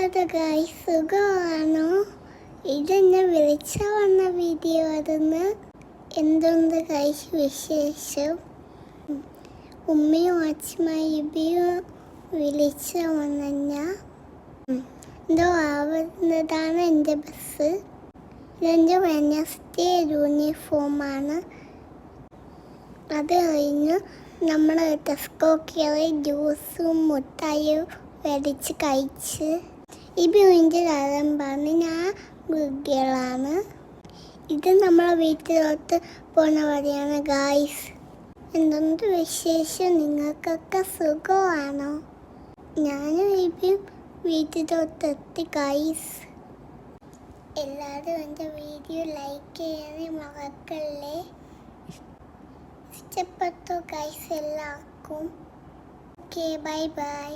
എന്തുകൊണ്ട് ഗൈസ് സുഖമാണോ? ഇതെന്നെ വിളിച്ച വന്ന വീഡിയോ അതെന്ന്. എന്തുകൊണ്ട് ഗൈസ് വിശേഷം? ഉമ്മയും അച്ഛമ്മയും വിളിച്ച വന്ന എന്തോ ആവുന്നതാണ് എൻ്റെ ബസ്. ഇതെൻ്റെ വെനസ്ഡേ യൂണിഫോമാണ്. അത് കഴിഞ്ഞ് നമ്മൾ ടെസ്കോ കയറി ജ്യൂസും മുട്ടായും മേടിച്ച് കഴിച്ച്. ഇതിൻ്റെ അലമ്പാണ്. ഞാൻ ഗുഗ്ഗിളാണ്. ഇത് നമ്മളെ വീട്ടിലോട്ട് പോണ വഴിയാണ് ഗായ്സ്. എന്തുകൊണ്ട് വിശേഷം? നിങ്ങൾക്കൊക്കെ സുഖമാണോ? ഞാനും ഇപ്പം വീട്ടിലോട്ട് എത്തി ഗായ്സ്. എല്ലാവരും എൻ്റെ വീഡിയോ ലൈക്ക് ചെയ്യാൻ മറക്കല്ലേ. ഇഷ്ടപ്പെട്ടു ഗൈസ് എല്ലാവർക്കും. Okay, bye bye.